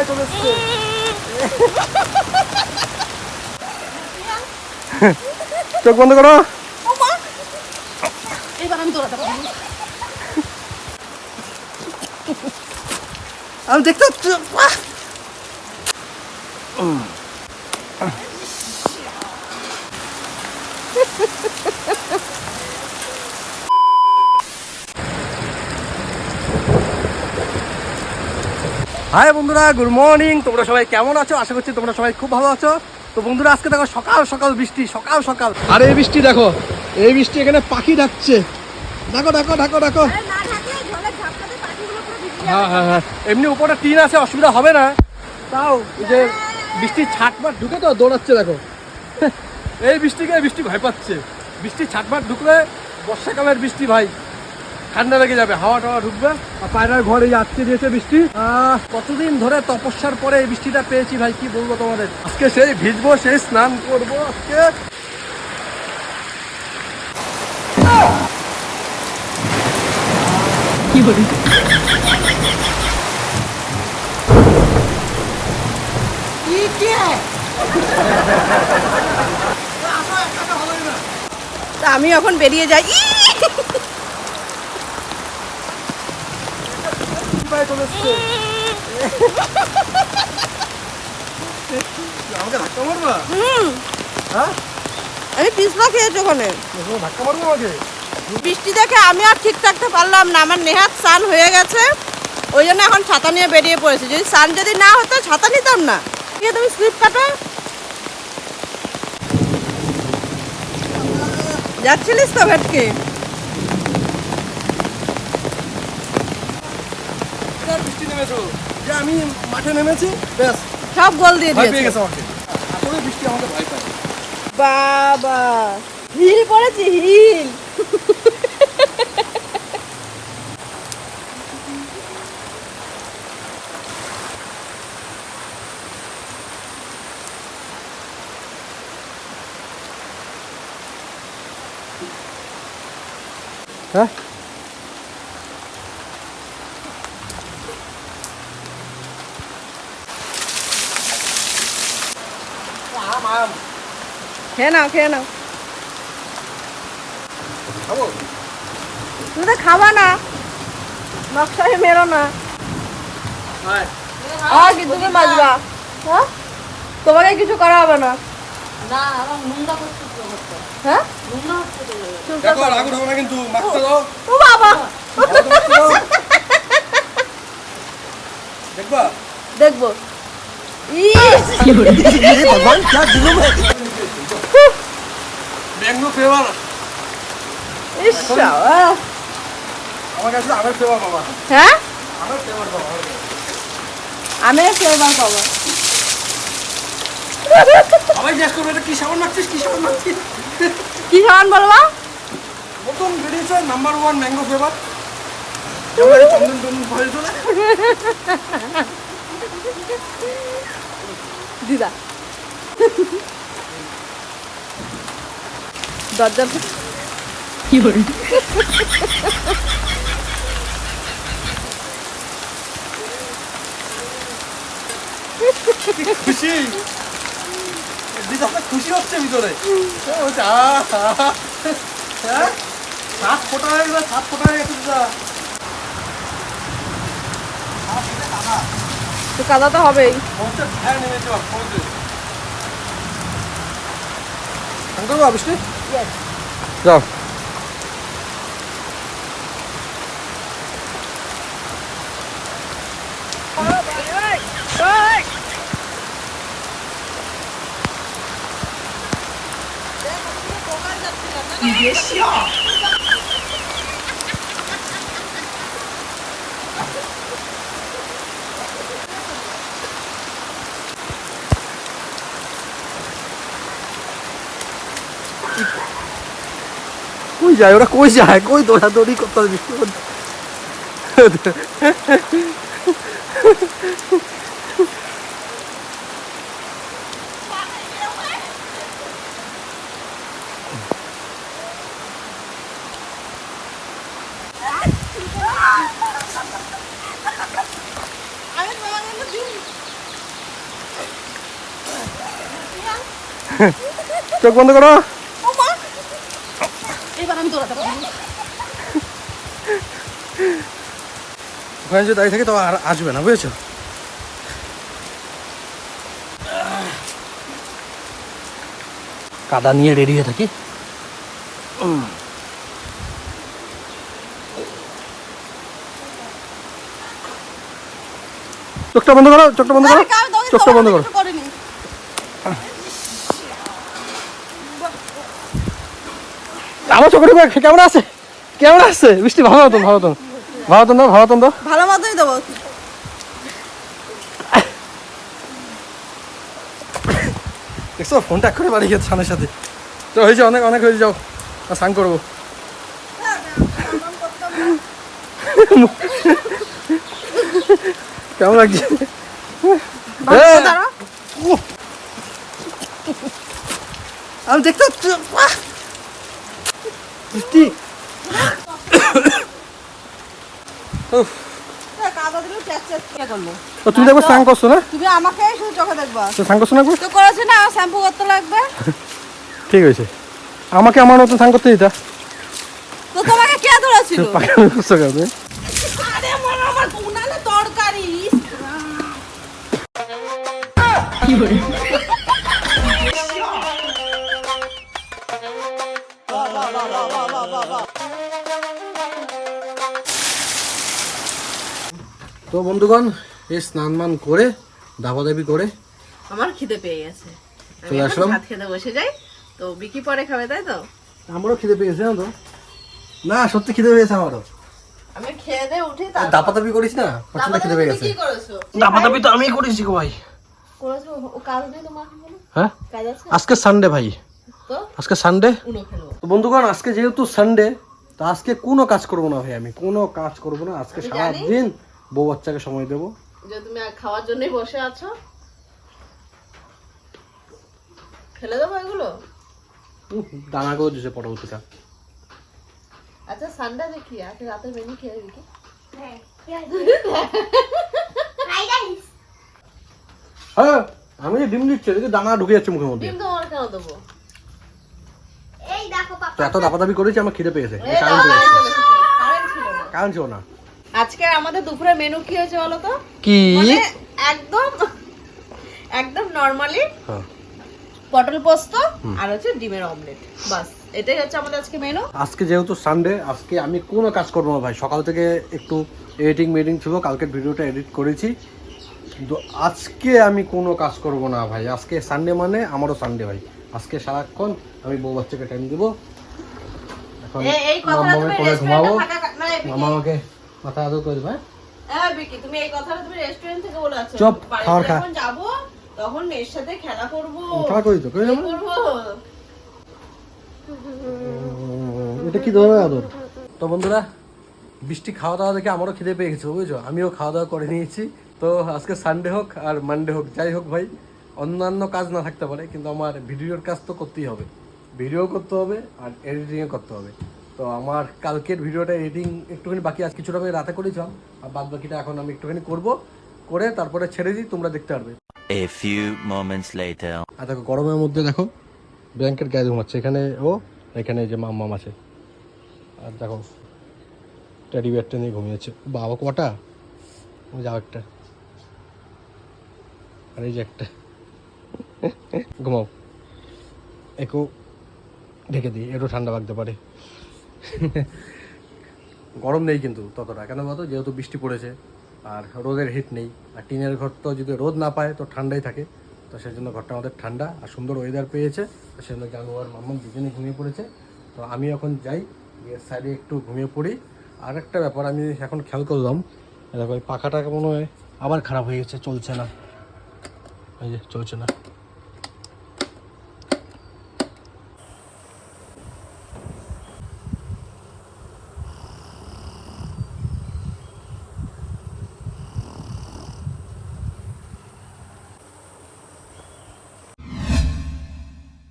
ভাই চলে এসছে। চোখ বন্ধ করো। এবার আমি দৌড়াতে পারবো। আমি দেখতে পাচ্ছি। হাই বন্ধুরা, গুড মর্নিং। তোমরা সবাই কেমন আছো? আশা করছি তোমরা সবাই খুব ভালো আছো। তো বন্ধুরা, আজকে দেখো সকাল সকাল বৃষ্টি, সকাল সকাল। আর এই বৃষ্টি দেখো, এই বৃষ্টি এখানে পাখি ডাকছে। ডাকো ডাকো ডাকো ডাকো। হ্যাঁ হ্যাঁ হ্যাঁ, এমনি উপরে টিন আছে, অসুবিধা হবে না। তাও এই যে বৃষ্টির ছাটমাট ঢুকে তো দৌড়াচ্ছে দেখো। এই বৃষ্টিকে বৃষ্টি ভয় পাচ্ছে। বৃষ্টির ছাটমাট ঢুকলে বর্ষাকালের বৃষ্টি ভাই, ঠান্ডা লেগে যাবে, হাওয়া টাওয়া ঢুকবে। আর পায়রার ঘরে আটকে দিয়েছে বৃষ্টি। কতদিন ধরে তপস্যার পরে এই বৃষ্টিটা পেয়েছি ভাই, কি বলবো তোমাদের। আজকে সেই ভিজবো, সেই স্নান করবো আজকে। কি বলি? আমি এখন বেরিয়ে যাই। আমাকে ধাক্কা মারবা? হ্যাঁ, আমি পিছলা খেয়েছি ওখানে। ধাক্কা মারবো আমাকে? বৃষ্টি দেখে আমি আর ঠিক থাকতে পারলাম না। আমার নেহাত স্নান হয়ে গেছে, ওই জন্য এখন ছাতা নিয়ে বেরিয়ে পড়েছি। যদি স্নান যদি না হতো ছাতা নিতাম না। ঠিক আছে, তুমি স্লিপ কাটো। যাচ্ছিলিস তো ভেটকে? বৃষ্টি নেমেছো যে আমি মাঠে নেমেছি, ব্যাস সব গোল দিয়ে ভয় পেয়ে দিয়েছে। গেছে আমাকে। আসলে বৃষ্টি আমাকে ভয় পায়। বাবা, হিল পড়েছি, হিল। হ্যাঁ, খেয়ে নাও, খেয়ে নাও। খাবো? তুমি তো খাবা না, নকশায় মেরো না। কি তুমি মাজবা? হ্যাঁ, তোমাকে কিছু করা হবে না। হ্যাঁ, দেখো রাগ উঠাবো না কিন্তু, মাখতে দাও। ও বাবা, দেখবা? দেখবো। ভগবান क्या जुलूम है। Mango flavour. ইস বাবা। আমার কাছে আমের ফ্লেভার বাবা। হ্যাঁ, আমের ফ্লেভার বাবা। আমের ফ্লেভার পাবো। সবাই জিজ্ঞেস করবে এটা কি সাবান মাখছিস, কি সাবান মাখছিস। কি সাবান বলবা? নতুন বেরিয়েছে নাম্বার 1 ম্যাঙ্গো ফ্লেভার। চন্দন টন্দন ভরে চলে। দিদা দরজা কি বলি? খুশি দিদা, খুশি হচ্ছে ভিতরে। সাত ফোটা হয়ে গেছে, 7 ফোটা হয়ে গেছে দিদা। তো কাদা তো হবেই। হ্যাঁ, নেমেছে পৌঁছে। করবো বৃষ্টি? যাও। কই যায় ওরা, কই যায়, কই দৌড়াদৌড়ি করতে হবে বৃষ্টির মধ্যে। চোখ বন্ধ করো। ও মা, এবার আমি দৌড়াতে পারবো না। ওখানে যদি দাঁড়িয়ে থাকে তো আর আসবে না, বুঝেছো? কাদা নিয়ে রেডি হয়ে থাকি। চোখটা বন্ধ করো, চোখটা বন্ধ করো, আরে কাল তোকে চোখটা বন্ধ করো। কিছু করিনি। আমার চোখের উপর কেমন আছে? কেমন আছে বৃষ্টি? ভালো মতন, ভালো মতন, ভালো মতন দাও, ভালো মতন দাও। ভালো মতোই দেবো। দেখছো ফোনটা এক্ষুনি বাড়ি গেছে সামনের সাথে। তো হয়েছে, অনেক অনেক হয়েছে, যাও আর স্নান করবো। কেমন লাগছে? ভালো দাঁড়া। আমি দেখতে পাচ্ছি বৃষ্টি। উফ, কাদা দিলেও চ্যাট কে করলো? তো তুমি দেখবো স্নান করছো না? তুমি আমাকে শুধু চোখে দেখবা। তো স্নান করছো না একবার? তো করেছি না, শ্যাম্পু করতে লাগবে। ঠিক হয়েছে, আমাকে আমার মতন স্নান করতে দিতা। তো তোমাকে কে ধরেছিল? পাগল করছো কেন তুমি? আরে আমার উনানে তরকারি। তো বন্ধুগণ, এই স্নান মান করে দাবাদাবি করে আমার খিদে পেয়ে গেছে, আমি চলে এখন আসলাম। ভাত খেতে বসে যাই। তো বিকি পরে খাবে, তাই তো? আমারও খিদে পেয়েছে না তো? না সত্যি খিদে পেয়েছে আমারও। আমি খেয়ে দিয়ে উঠি। দাপাদাবি করিস না, প্রচন্ড খিদে পেয়ে গেছে। কি করেছো? দাপাদাবি তো আমি করেছি গো ভাই। করেছো ও কাজ নেই তোমার? বলো হ্যাঁ, কাজ আছে আজকে সানডে ভাই, তো আজকে সানডে। উনো খেলবো। তো বন্ধুগণ, আজকে যেহেতু সানডে, তো আজকে কোনো কাজ করবো না ভাই, আমি কোনো কাজ করবো না আজকে। আমি সারাদিন বউ বাচ্চাকে সময় দেবো। যে তুমি খাওয়ার জন্যই বসে আছো, খেলে দেবো এগুলো। দানা করে দিছে পরবর্তীটা। আচ্ছা সানডে দেখি আজকে রাতের মেনু খেয়ে দেখি। হ্যাঁ, আমি যে ডিম দিচ্ছি এদিকে দানা ঢুকে যাচ্ছে মুখের মধ্যে। ডিম তোমার কেন দেবো? তো এত দাপাদাবি করেছি, আমার খিদে পেয়েছে। এই দাও, কারণ কারেন্ট চলে এসেছে। কারেন্ট ছিল না। কারণ ছিল না। আজকে আমাদের দুপুরে মেনু কি হয়েছে বলো তো? কি? মানে একদম একদম নরমালি হ্যাঁ, পটল পোস্ত আর হচ্ছে ডিমের অমলেট, বাস এটাই হচ্ছে আমাদের আজকে মেনু। আজকে যেহেতু সানডে, আজকে আমি কোনো কাজ করবো না ভাই। সকাল থেকে একটু এডিটিং মিটিং ছিল, কালকের ভিডিওটা এডিট করেছি, কিন্তু আজকে আমি কোনো কাজ করব না ভাই। আজকে সানডে মানে আমারও সানডে ভাই। আজকে সারাক্ষণ আমি বউ বাচ্চাকে টাইম দেবো। এখন এই কথাটা মামাকে তুমি কোলে ঘুমাবো, রেস্টুরেন্টে থাকা না মামা আমাকে মাথা আদর করে দেবে। হ্যাঁ বিকি, তুমি এই কথাটা তুমি রেস্টুরেন্ট থেকে বলে আছো। চুপ, বাড়িতে খাবার খা। যখন যাবো তখন মেয়ের সাথে খেলা করব, খেলা করি তো, করি না মানে? করব। এটা কি ধরনের আদর? তো বন্ধুরা, বৃষ্টি খাওয়া দাওয়া দেখে আমারও খিদে পেয়ে গেছে, বুঝছো? আমিও খাওয়া দাওয়া করে নিয়েছি। তো আজকে সানডে হোক আর মানডে হোক, যাই হোক ভাই, অন্যান্য কাজ না থাকতে পারে, কিন্তু আমার ভিডিওর কাজ তো করতেই হবে। ভিডিও করতে হবে আর এডিটিংও করতে হবে। তো আমার কালকের ভিডিওটা এডিটিং একটুখানি বাকি, আজ কিছুটা আমি রাতে করেছিলাম, আর বাদ বাকিটা এখন আমি একটুখানি করব, করে তারপরে ছেড়ে দিই, তোমরা দেখতে পারবে। A few moments later. আর দেখো গরমের মধ্যে দেখো ব্ল্যাঙ্কেট গায়ে ঘুমাচ্ছে, এখানে ও, এখানে এই যে মাম্মাম আছে, আর দেখো টেডি বিয়ারটা নিয়ে ঘুমিয়েছে। বাবা কটা, ওই যাও একটা, আর এই যে একটা। ঘুমাও, একটু ঢেকে দিই, একটু ঠান্ডা লাগতে পারে। গরম নেই কিন্তু ততটা, কেন বলতো? যেহেতু বৃষ্টি পড়েছে আর রোদের হিট নেই, আর টিনের ঘর তো যদি রোদ না পায় তো ঠান্ডাই থাকে। তো সেই জন্য ঘরটা আমাদের ঠান্ডা আর সুন্দর ওয়েদার পেয়েছে। তো সেই জন্য জানু আর মাম্মাম দুজনে ঘুমিয়ে পড়েছে। তো আমি এখন যাই, গিয়ে সাইডে একটু ঘুমিয়ে পড়ি। আর একটা ব্যাপার আমি এখন খেয়াল করলাম, দেখো এই পাখাটা মনে হয় আবার খারাপ হয়ে গেছে, চলছে না, এই যে চলছে না।